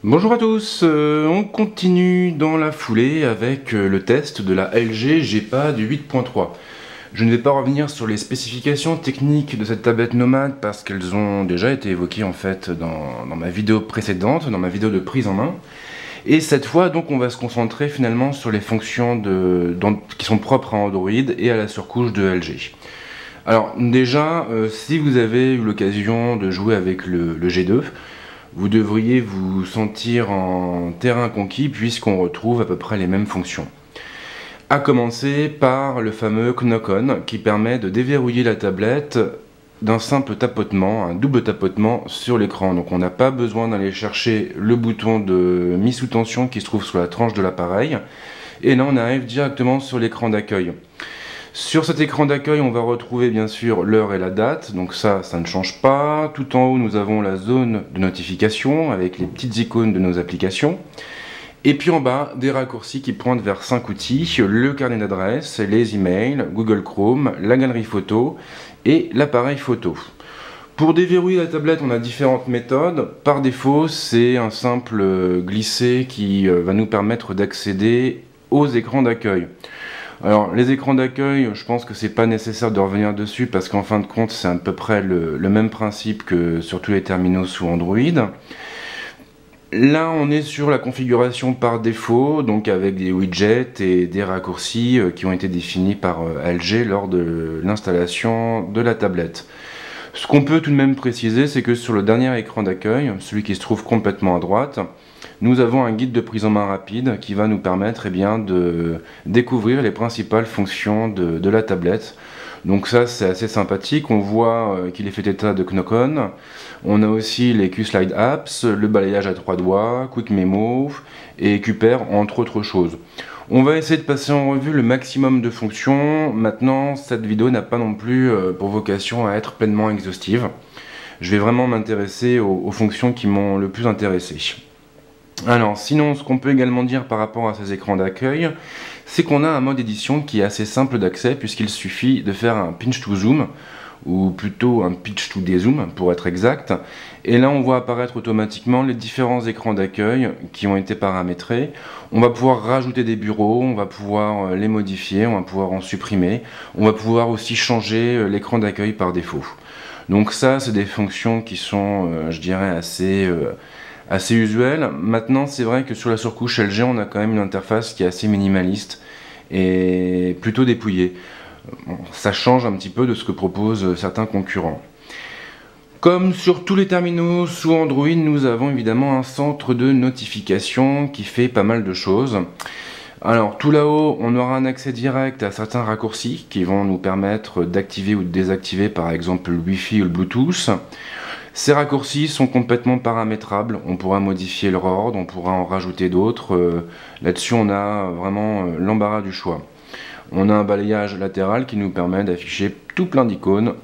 Bonjour à tous, on continue dans la foulée avec le test de la LG G-Pad 8.3. Je ne vais pas revenir sur les spécifications techniques de cette tablette nomade parce qu'elles ont déjà été évoquées en fait dans ma vidéo précédente, dans ma vidéo de prise en main. Et cette fois donc on va se concentrer finalement sur les fonctions qui sont propres à Android et à la surcouche de LG. Alors déjà, si vous avez eu l'occasion de jouer avec le G2, vous devriez vous sentir en terrain conquis puisqu'on retrouve à peu près les mêmes fonctions. A commencer par le fameux Knock-on qui permet de déverrouiller la tablette d'un simple tapotement, un double tapotement sur l'écran. Donc on n'a pas besoin d'aller chercher le bouton de mise sous tension qui se trouve sur la tranche de l'appareil. Et là on arrive directement sur l'écran d'accueil. Sur cet écran d'accueil, on va retrouver bien sûr l'heure et la date, donc ça ne change pas. Tout en haut, nous avons la zone de notification avec les petites icônes de nos applications. Et puis en bas, des raccourcis qui pointent vers 5 outils, le carnet d'adresses, les emails, Google Chrome, la galerie photo et l'appareil photo. Pour déverrouiller la tablette, on a différentes méthodes. Par défaut, c'est un simple glisser qui va nous permettre d'accéder aux écrans d'accueil. Alors les écrans d'accueil, je pense que c'est pas nécessaire de revenir dessus parce qu'en fin de compte c'est à peu près le même principe que sur tous les terminaux sous Android. Là on est sur la configuration par défaut, donc avec des widgets et des raccourcis qui ont été définis par LG lors de l'installation de la tablette. Ce qu'on peut tout de même préciser, c'est que sur le dernier écran d'accueil, celui qui se trouve complètement à droite, nous avons un guide de prise en main rapide qui va nous permettre de découvrir les principales fonctions de la tablette. Donc ça c'est assez sympathique, on voit qu'il est fait état de Knock-on. On a aussi les Q-Slide Apps, le balayage à 3 doigts, Quick Memo et QPR entre autres choses. On va essayer de passer en revue le maximum de fonctions. Maintenant, cette vidéo n'a pas non plus pour vocation à être pleinement exhaustive. Je vais vraiment m'intéresser aux fonctions qui m'ont le plus intéressé. Alors, sinon, ce qu'on peut également dire par rapport à ces écrans d'accueil, c'est qu'on a un mode édition qui est assez simple d'accès puisqu'il suffit de faire un pinch to zoom, ou plutôt un pitch to dézoom pour être exact. Et là on voit apparaître automatiquement les différents écrans d'accueil qui ont été paramétrés. On va pouvoir rajouter des bureaux, on va pouvoir les modifier, on va pouvoir en supprimer. On va pouvoir aussi changer l'écran d'accueil par défaut. Donc ça c'est des fonctions qui sont, je dirais, assez usuelles. Maintenant c'est vrai que sur la surcouche LG on a quand même une interface qui est assez minimaliste et plutôt dépouillée. Ça change un petit peu de ce que proposent certains concurrents. Comme sur tous les terminaux sous Android, nous avons évidemment un centre de notification qui fait pas mal de choses. Alors tout là-haut, on aura un accès direct à certains raccourcis qui vont nous permettre d'activer ou de désactiver par exemple le Wi-Fi ou le Bluetooth. Ces raccourcis sont complètement paramétrables, on pourra modifier leur ordre, on pourra en rajouter d'autres. Là-dessus on a vraiment l'embarras du choix. On a un balayage latéral qui nous permet d'afficher tout plein d'icônes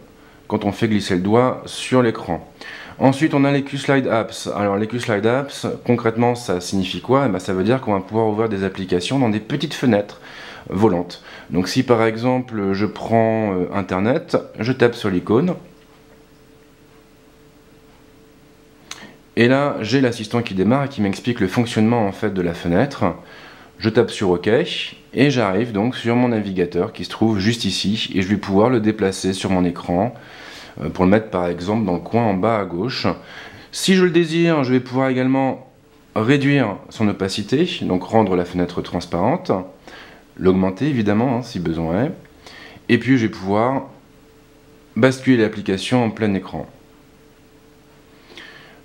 quand on fait glisser le doigt sur l'écran. Ensuite, on a les Q-Slide Apps. Alors, les Q-Slide Apps, concrètement, ça signifie quoi? Ça veut dire qu'on va pouvoir ouvrir des applications dans des petites fenêtres volantes. Donc, si par exemple, je prends Internet, je tape sur l'icône. Et là, j'ai l'assistant qui démarre et qui m'explique le fonctionnement en fait de la fenêtre. Je tape sur OK et j'arrive donc sur mon navigateur qui se trouve juste ici et je vais pouvoir le déplacer sur mon écran pour le mettre par exemple dans le coin en bas à gauche. Si je le désire, je vais pouvoir également réduire son opacité, donc rendre la fenêtre transparente, l'augmenter évidemment si besoin est, et puis je vais pouvoir basculer l'application en plein écran.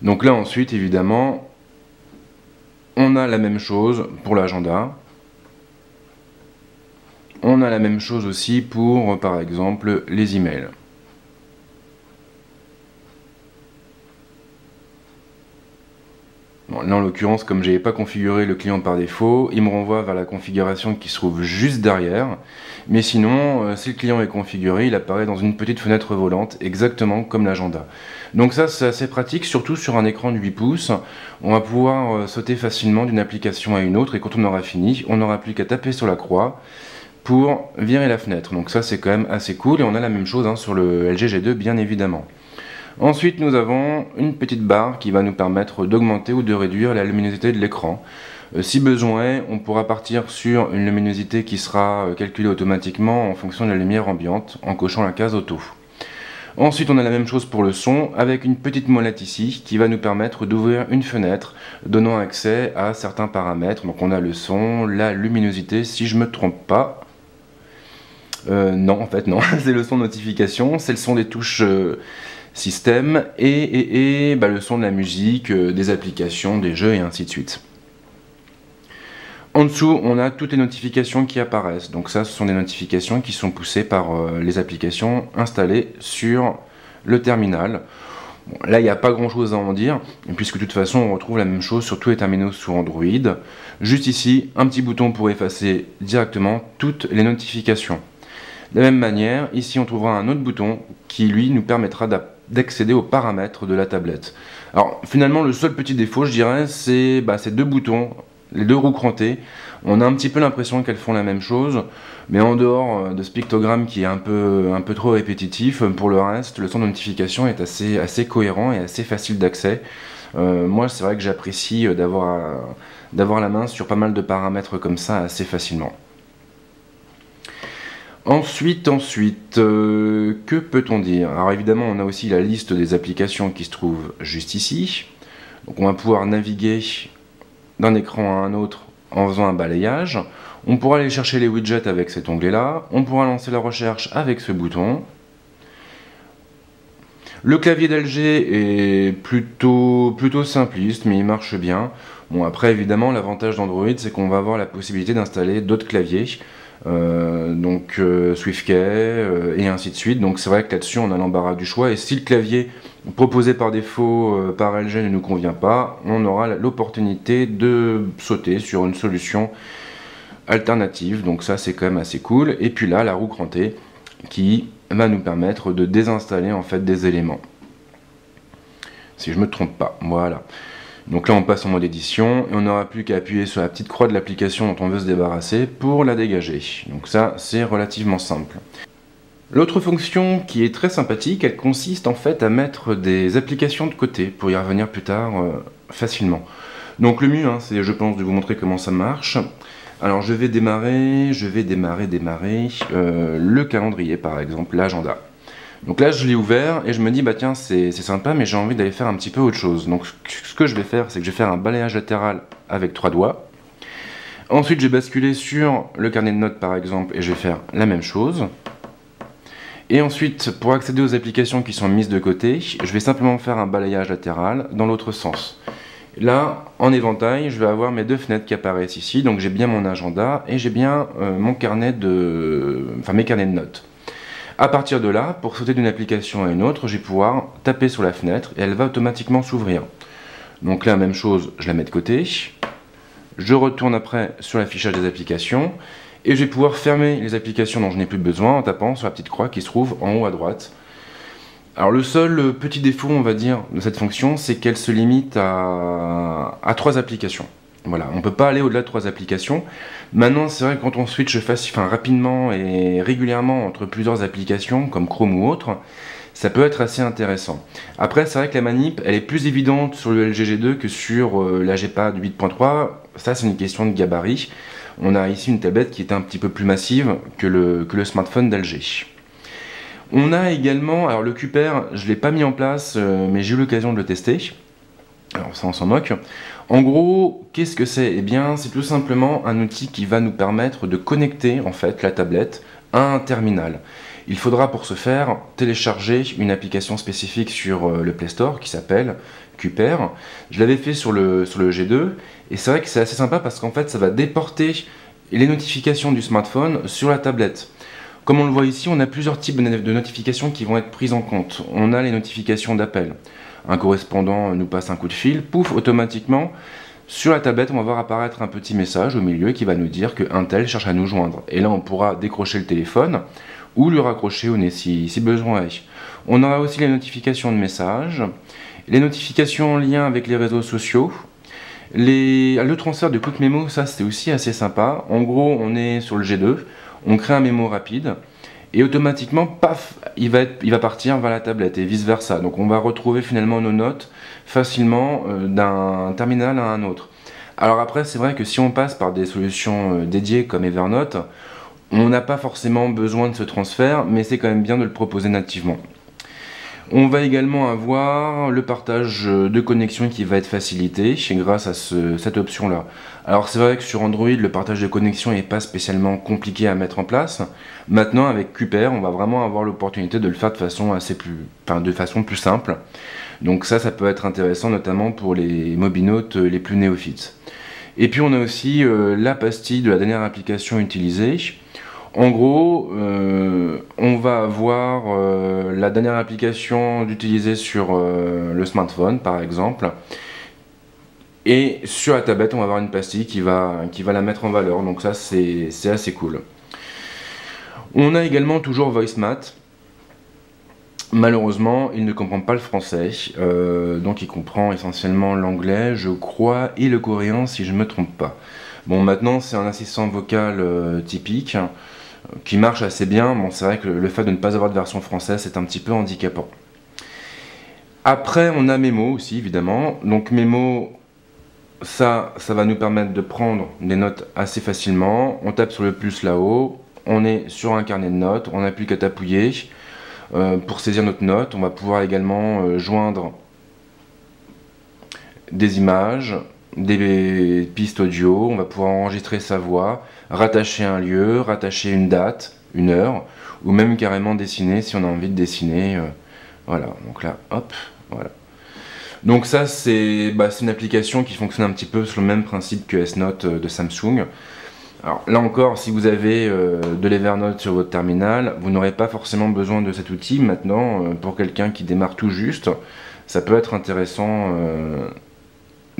Donc là ensuite évidemment, on a la même chose pour l'agenda. On a la même chose aussi pour, par exemple, les emails. Bon, là, en l'occurrence, comme je n'avais pas configuré le client par défaut, il me renvoie vers la configuration qui se trouve juste derrière. Mais sinon, si le client est configuré, il apparaît dans une petite fenêtre volante, exactement comme l'agenda. Donc ça, c'est assez pratique, surtout sur un écran de 8 pouces. On va pouvoir sauter facilement d'une application à une autre, et quand on aura fini, on n'aura plus qu'à taper sur la croix pour virer la fenêtre. Donc ça, c'est quand même assez cool, et on a la même chose sur le LG G2, bien évidemment. Ensuite, nous avons une petite barre qui va nous permettre d'augmenter ou de réduire la luminosité de l'écran. Si besoin, on pourra partir sur une luminosité qui sera calculée automatiquement en fonction de la lumière ambiante en cochant la case auto. Ensuite, on a la même chose pour le son avec une petite molette ici qui va nous permettre d'ouvrir une fenêtre donnant accès à certains paramètres. Donc on a le son, la luminosité, si je ne me trompe pas. Non, en fait non, c'est le son notification, c'est le son des touches système et le son de la musique, des applications, des jeux et ainsi de suite. En dessous, on a toutes les notifications qui apparaissent. Donc ça, ce sont des notifications qui sont poussées par les applications installées sur le terminal. Bon, là, il n'y a pas grand-chose à en dire, puisque de toute façon, on retrouve la même chose sur tous les terminaux sous Android. Juste ici, un petit bouton pour effacer directement toutes les notifications. De la même manière, ici, on trouvera un autre bouton qui, lui, nous permettra d'accéder aux paramètres de la tablette. Alors, finalement, le seul petit défaut, je dirais, c'est ces deux boutons. Les deux roues crantées, on a un petit peu l'impression qu'elles font la même chose, mais en dehors de ce pictogramme qui est un peu trop répétitif, pour le reste, le son de notification est assez cohérent et assez facile d'accès. Moi, c'est vrai que j'apprécie d'avoir la main sur pas mal de paramètres comme ça assez facilement. Ensuite, que peut-on dire? Alors évidemment, on a aussi la liste des applications qui se trouve juste ici. Donc on va pouvoir naviguer d'un écran à un autre en faisant un balayage. On pourra aller chercher les widgets avec cet onglet-là. On pourra lancer la recherche avec ce bouton. Le clavier d'LG est plutôt simpliste, mais il marche bien. Bon, après, évidemment, l'avantage d'Android, c'est qu'on va avoir la possibilité d'installer d'autres claviers. SwiftKey et ainsi de suite. Donc c'est vrai que là-dessus, on a l'embarras du choix. Et si le clavier proposé par défaut par LG ne nous convient pas, on aura l'opportunité de sauter sur une solution alternative. Donc ça, c'est quand même assez cool. Et puis là, la roue crantée qui va nous permettre de désinstaller en fait des éléments. Si je me trompe pas, voilà. Donc là, on passe en mode édition et on n'aura plus qu'à appuyer sur la petite croix de l'application dont on veut se débarrasser pour la dégager. Donc ça, c'est relativement simple. L'autre fonction qui est très sympathique, elle consiste en fait à mettre des applications de côté pour y revenir plus tard facilement. Donc le mieux, c'est, je pense, de vous montrer comment ça marche. Alors je vais démarrer le calendrier par exemple, l'agenda. Donc là je l'ai ouvert et je me dis bah tiens c'est sympa mais j'ai envie d'aller faire un petit peu autre chose. Donc ce que je vais faire c'est que je vais faire un balayage latéral avec 3 doigts. Ensuite je vais basculer sur le carnet de notes par exemple et je vais faire la même chose. Et ensuite pour accéder aux applications qui sont mises de côté, je vais simplement faire un balayage latéral dans l'autre sens. Là en éventail je vais avoir mes deux fenêtres qui apparaissent ici. Donc j'ai bien mon agenda et j'ai bien mes carnets de notes. A partir de là, pour sauter d'une application à une autre, je vais pouvoir taper sur la fenêtre et elle va automatiquement s'ouvrir. Donc là, même chose, je la mets de côté. Je retourne après sur l'affichage des applications et je vais pouvoir fermer les applications dont je n'ai plus besoin en tapant sur la petite croix qui se trouve en haut à droite. Alors le seul petit défaut, on va dire, de cette fonction, c'est qu'elle se limite à 3 applications. Voilà, on ne peut pas aller au-delà de 3 applications. Maintenant, c'est vrai que quand on switch rapidement et régulièrement entre plusieurs applications, comme Chrome ou autre, ça peut être assez intéressant. Après, c'est vrai que la manip, elle est plus évidente sur le LG G2 que sur la G-Pad 8.3. Ça, c'est une question de gabarit. On a ici une tablette qui est un petit peu plus massive que le smartphone d'LG. On a également, alors le QPR, je ne l'ai pas mis en place, mais j'ai eu l'occasion de le tester. Alors ça, on s'en moque. En gros, qu'est-ce que c'est? Eh bien, c'est tout simplement un outil qui va nous permettre de connecter en fait la tablette à un terminal. Il faudra pour ce faire télécharger une application spécifique sur le Play Store qui s'appelle QPR. Je l'avais fait sur le G2 et c'est vrai que c'est assez sympa parce qu'en fait ça va déporter les notifications du smartphone sur la tablette. Comme on le voit ici, on a plusieurs types de notifications qui vont être prises en compte. On a les notifications d'appel. Un correspondant nous passe un coup de fil, pouf, automatiquement, sur la tablette, on va voir apparaître un petit message au milieu qui va nous dire qu'un tel cherche à nous joindre. Et là, on pourra décrocher le téléphone ou lui raccrocher au nez si besoin est. On aura aussi les notifications de messages, les notifications en lien avec les réseaux sociaux, le transfert de quick memo, ça c'est aussi assez sympa. En gros, on est sur le G2, on crée un mémo rapide, et automatiquement, paf, il va partir vers la tablette et vice versa. Donc on va retrouver finalement nos notes facilement d'un terminal à un autre. Alors après, c'est vrai que si on passe par des solutions dédiées comme Evernote, on n'a pas forcément besoin de ce transfert, mais c'est quand même bien de le proposer nativement. On va également avoir le partage de connexion qui va être facilité grâce à cette option-là. Alors c'est vrai que sur Android, le partage de connexion n'est pas spécialement compliqué à mettre en place. Maintenant, avec Kuper, on va vraiment avoir l'opportunité de le faire de façon plus simple. Donc ça peut être intéressant, notamment pour les mobinotes les plus néophytes. Et puis on a aussi la pastille de la dernière application utilisée. En gros, on va avoir la dernière application d'utiliser sur le smartphone, par exemple. Et sur la tablette, on va avoir une pastille qui va la mettre en valeur. Donc ça, c'est assez cool. On a également toujours VoiceMath. Malheureusement, il ne comprend pas le français. Donc il comprend essentiellement l'anglais, je crois, et le coréen, si je ne me trompe pas. Bon, maintenant, c'est un assistant vocal typique qui marche assez bien. Bon, c'est vrai que le fait de ne pas avoir de version française, c'est un petit peu handicapant. Après, on a Memo aussi, évidemment. Donc Memo, ça va nous permettre de prendre des notes assez facilement. On tape sur le plus là-haut, on est sur un carnet de notes, on n'a plus qu'à t'appuyer. Pour saisir notre note, on va pouvoir également joindre des images, des pistes audio, on va pouvoir enregistrer sa voix, rattacher un lieu, rattacher une date, une heure, ou même carrément dessiner si on a envie de dessiner. Voilà, donc là, hop, voilà. Donc ça, c'est une application qui fonctionne un petit peu sur le même principe que S-Note de Samsung. Alors là encore, si vous avez de l'Evernote sur votre terminal, vous n'aurez pas forcément besoin de cet outil. Maintenant, pour quelqu'un qui démarre tout juste, ça peut être intéressant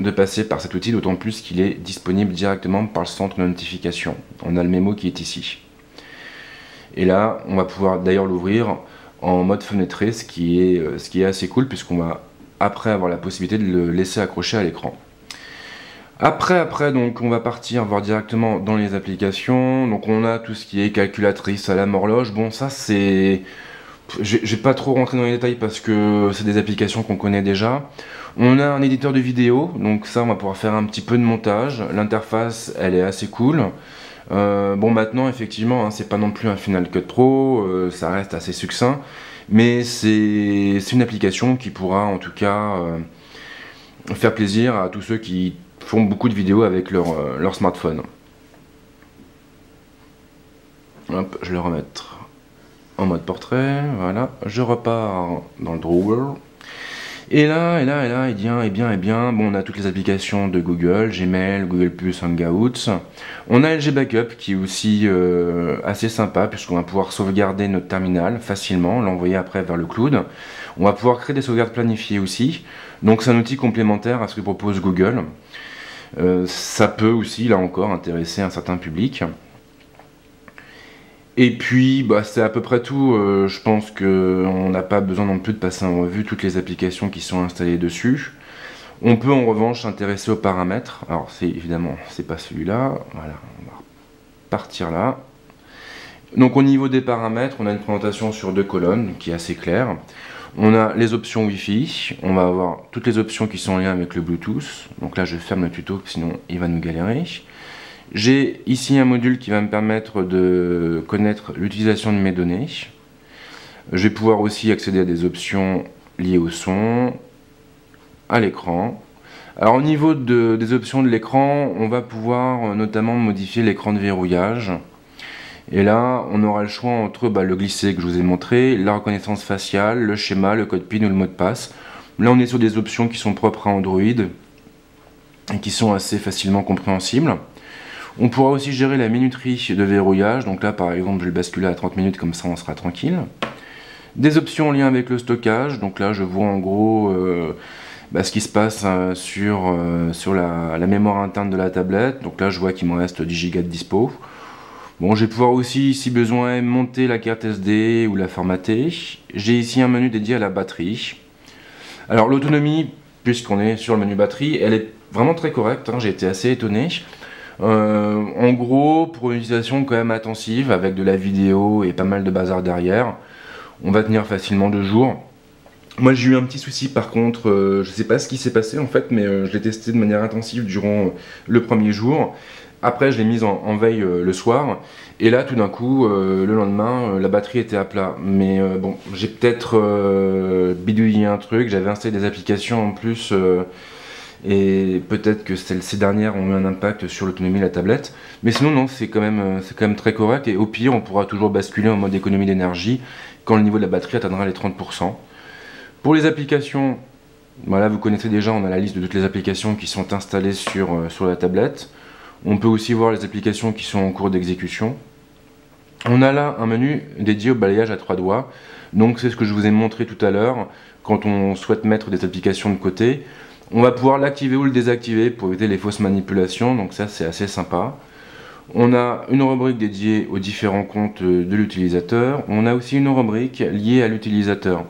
de passer par cet outil, d'autant plus qu'il est disponible directement par le centre de notification. On a le mémo qui est ici. Et là, on va pouvoir d'ailleurs l'ouvrir en mode fenêtré, ce qui est assez cool, puisqu'on va après avoir la possibilité de le laisser accrocher à l'écran. Après, donc, on va partir voir directement dans les applications. Donc, on a tout ce qui est calculatrice, alarme, horloge. Bon, ça, c'est... Je vais pas trop rentrer dans les détails parce que c'est des applications qu'on connaît déjà. On a un éditeur de vidéo. Donc, ça, on va pouvoir faire un petit peu de montage. L'interface, elle est assez cool. Bon, maintenant, effectivement, hein, c'est pas non plus un Final Cut Pro. Ça reste assez succinct. Mais c'est une application qui pourra, en tout cas, faire plaisir à tous ceux qui font beaucoup de vidéos avec leur smartphone. Hop, je vais le remettre en mode portrait, voilà, je repars dans le drawer. Et là, et bien, bon, on a toutes les applications de Google, Gmail, Google+, Hangouts. On a LG Backup qui est aussi assez sympa puisqu'on va pouvoir sauvegarder notre terminal facilement, l'envoyer après vers le cloud. On va pouvoir créer des sauvegardes planifiées aussi. Donc c'est un outil complémentaire à ce que propose Google. Ça peut aussi, là encore, intéresser un certain public. Et puis, c'est à peu près tout. Je pense qu'on n'a pas besoin non plus de passer en revue toutes les applications qui sont installées dessus. On peut en revanche s'intéresser aux paramètres. Alors, évidemment, c'est pas celui-là. Voilà, on va partir là. Donc, au niveau des paramètres, on a une présentation sur 2 colonnes qui est assez claire. On a les options Wi-Fi, on va avoir toutes les options qui sont en lien avec le Bluetooth. Donc là, je ferme le tuto, sinon il va nous galérer. J'ai ici un module qui va me permettre de connaître l'utilisation de mes données. Je vais pouvoir aussi accéder à des options liées au son, à l'écran. Alors au niveau des options de l'écran, on va pouvoir notamment modifier l'écran de verrouillage. Et là, on aura le choix entre le glisser que je vous ai montré, la reconnaissance faciale, le schéma, le code PIN ou le mot de passe. Là, on est sur des options qui sont propres à Android et qui sont assez facilement compréhensibles. On pourra aussi gérer la minuterie de verrouillage. Donc là, par exemple, je vais le basculer à 30 minutes, comme ça on sera tranquille. Des options en lien avec le stockage. Donc là, je vois en gros ce qui se passe sur la mémoire interne de la tablette. Donc là, je vois qu'il me reste 10 Go de dispo. Bon, je vais pouvoir aussi, si besoin, monter la carte SD ou la formater. J'ai ici un menu dédié à la batterie. Alors l'autonomie, puisqu'on est sur le menu batterie, elle est vraiment très correcte, hein, j'ai été assez étonné. En gros, pour une utilisation quand même intensive, avec de la vidéo et pas mal de bazar derrière, on va tenir facilement 2 jours. Moi j'ai eu un petit souci par contre, je sais pas ce qui s'est passé en fait, mais je l'ai testé de manière intensive durant le premier jour. Après je l'ai mise en veille le soir, et là tout d'un coup, le lendemain, la batterie était à plat. Mais bon, j'ai peut-être bidouillé un truc, j'avais installé des applications en plus, et peut-être que ces dernières ont eu un impact sur l'autonomie de la tablette. Mais sinon non, c'est quand même très correct, et au pire on pourra toujours basculer en mode économie d'énergie quand le niveau de la batterie atteindra les 30%. Pour les applications, voilà, vous connaissez déjà, on a la liste de toutes les applications qui sont installées sur la tablette. On peut aussi voir les applications qui sont en cours d'exécution. On a là un menu dédié au balayage à 3 doigts. Donc c'est ce que je vous ai montré tout à l'heure. Quand on souhaite mettre des applications de côté, on va pouvoir l'activer ou le désactiver pour éviter les fausses manipulations. Donc ça c'est assez sympa. On a une rubrique dédiée aux différents comptes de l'utilisateur. On a aussi une rubrique liée à l'utilisateur.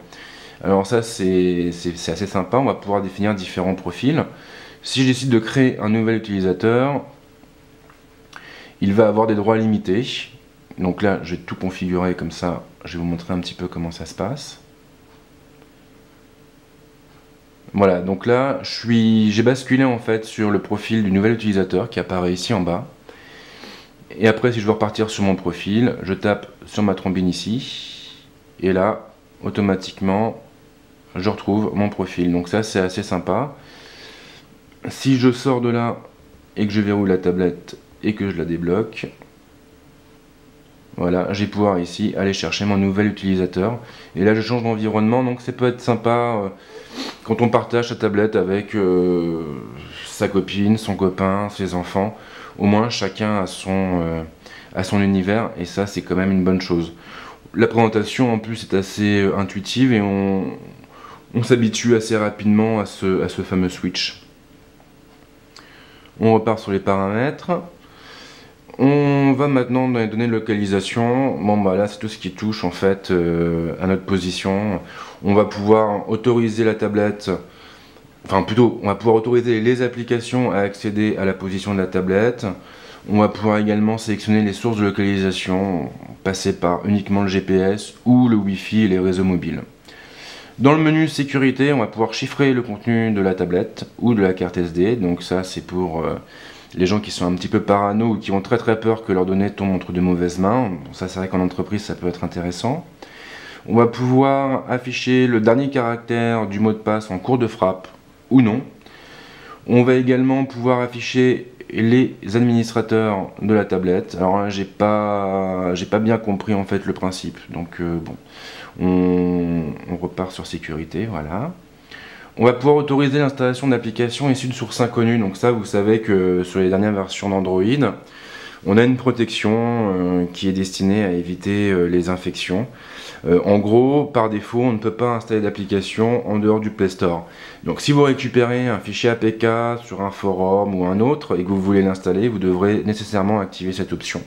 Alors ça c'est assez sympa, on va pouvoir définir différents profils. Si je décide de créer un nouvel utilisateur, il va avoir des droits limités. Donc là je vais tout configurer comme ça, je vais vous montrer un petit peu comment ça se passe. Voilà, donc là j'ai basculé en fait sur le profil du nouvel utilisateur qui apparaît ici en bas. Et après si je veux repartir sur mon profil, je tape sur ma trombine ici, et là automatiquement je retrouve mon profil. Donc ça c'est assez sympa. Si je sors de là et que je verrouille la tablette et que je la débloque, voilà, je vais pouvoir ici aller chercher mon nouvel utilisateur. Et là je change d'environnement, donc ça peut être sympa quand on partage sa tablette avec sa copine, son copain, ses enfants. Au moins chacun a son univers, et ça c'est quand même une bonne chose. La présentation en plus est assez intuitive, et on s'habitue assez rapidement à ce fameux switch. On repart sur les paramètres. On va maintenant dans les données de localisation. Bon bah là c'est tout ce qui touche en fait à notre position. On va pouvoir autoriser la tablette, enfin plutôt on va pouvoir autoriser les applications à accéder à la position de la tablette. On va pouvoir également sélectionner les sources de localisation, passer par uniquement le GPS ou le Wi-Fi et les réseaux mobiles. Dans le menu sécurité, on va pouvoir chiffrer le contenu de la tablette ou de la carte SD. Donc ça c'est pour les gens qui sont un petit peu parano ou qui ont très peur que leurs données tombent entre de mauvaises mains. Bon, ça c'est vrai qu'en entreprise ça peut être intéressant. On va pouvoir afficher le dernier caractère du mot de passe en cours de frappe ou non. On va également pouvoir afficher les administrateurs de la tablette. Alors là j'ai pas bien compris en fait le principe. Donc bon. On repart sur sécurité, voilà. On va pouvoir autoriser l'installation d'applications issues de sources inconnues. Donc ça, vous savez que sur les dernières versions d'Android, on a une protection qui est destinée à éviter les infections. En gros, par défaut, on ne peut pas installer d'application en dehors du Play Store. Donc si vous récupérez un fichier APK sur un forum ou un autre et que vous voulez l'installer, vous devrez nécessairement activer cette option.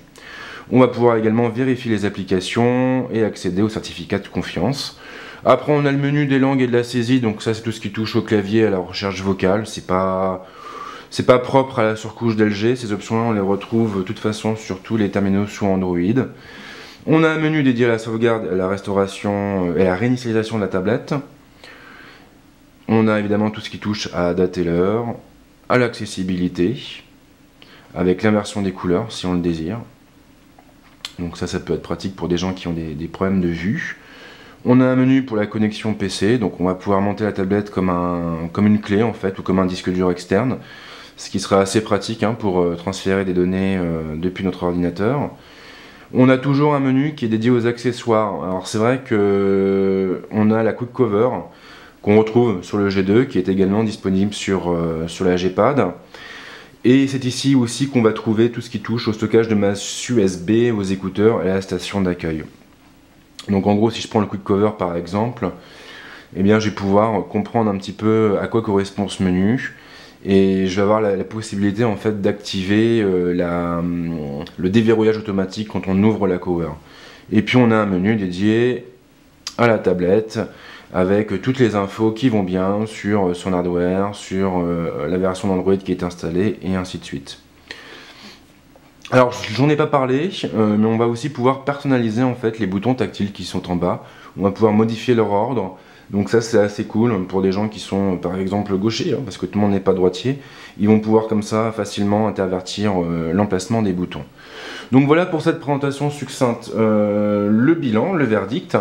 On va pouvoir également vérifier les applications et accéder au certificat de confiance. Après on a le menu des langues et de la saisie, donc ça c'est tout ce qui touche au clavier, à la recherche vocale. C'est pas propre à la surcouche d'LG, ces options-là on les retrouve de toute façon sur tous les terminaux sous Android. On a un menu dédié à la sauvegarde, à la restauration et à la réinitialisation de la tablette. On a évidemment tout ce qui touche à date et l'heure, à l'accessibilité, avec l'inversion des couleurs si on le désire. Donc ça peut être pratique pour des gens qui ont des problèmes de vue. On a un menu pour la connexion PC, donc on va pouvoir monter la tablette comme une clé en fait, ou comme un disque dur externe, ce qui sera assez pratique pour transférer des données depuis notre ordinateur. On a toujours un menu qui est dédié aux accessoires. Alors c'est vrai que on a la Quick Cover qu'on retrouve sur le G2, qui est également disponible sur la G-Pad. Et c'est ici aussi qu'on va trouver tout ce qui touche au stockage de masse USB, aux écouteurs et à la station d'accueil. Donc en gros, si je prends le Quick Cover par exemple, eh bien, je vais pouvoir comprendre un petit peu à quoi correspond ce menu. Et je vais avoir la possibilité en fait d'activer le déverrouillage automatique quand on ouvre la cover. Et puis on a un menu dédié à la tablette, avec toutes les infos qui vont bien sur son hardware, sur la version d'Android qui est installée, et ainsi de suite. Alors j'en ai pas parlé, mais on va aussi pouvoir personnaliser en fait les boutons tactiles qui sont en bas. On va pouvoir modifier leur ordre. Donc ça c'est assez cool pour des gens qui sont par exemple gauchers, hein, parce que tout le monde n'est pas droitier. Ils vont pouvoir comme ça facilement intervertir l'emplacement des boutons. Donc voilà pour cette présentation succincte. Le bilan, le verdict,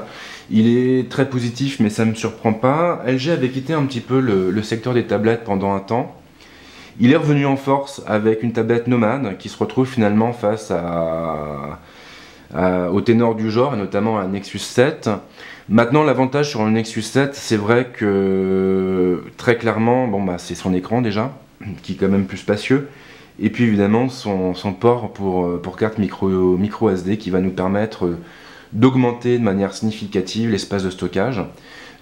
il est très positif mais ça ne me surprend pas. LG avait quitté un petit peu le secteur des tablettes pendant un temps. Il est revenu en force avec une tablette Nomad qui se retrouve finalement face au ténor du genre et notamment à Nexus 7. Maintenant l'avantage sur le Nexus 7 c'est vrai que très clairement bon, bah, c'est son écran déjà qui est quand même plus spacieux et puis évidemment son port pour carte micro SD qui va nous permettre d'augmenter de manière significative l'espace de stockage.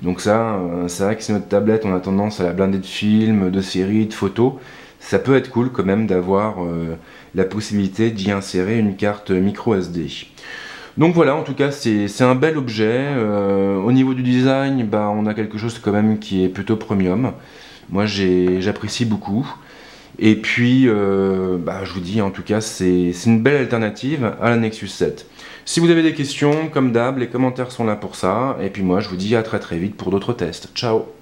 Donc ça, c'est vrai que si notre tablette on a tendance à la blinder de films, de séries, de photos, ça peut être cool quand même d'avoir la possibilité d'y insérer une carte micro SD. Donc voilà, en tout cas c'est un bel objet. Au niveau du design, bah, on a quelque chose quand même qui est plutôt premium. Moi j'apprécie beaucoup. Et puis, bah, je vous dis, en tout cas, c'est une belle alternative à la Nexus 7. Si vous avez des questions, comme d'hab, les commentaires sont là pour ça. Et puis moi, je vous dis à très très vite pour d'autres tests. Ciao!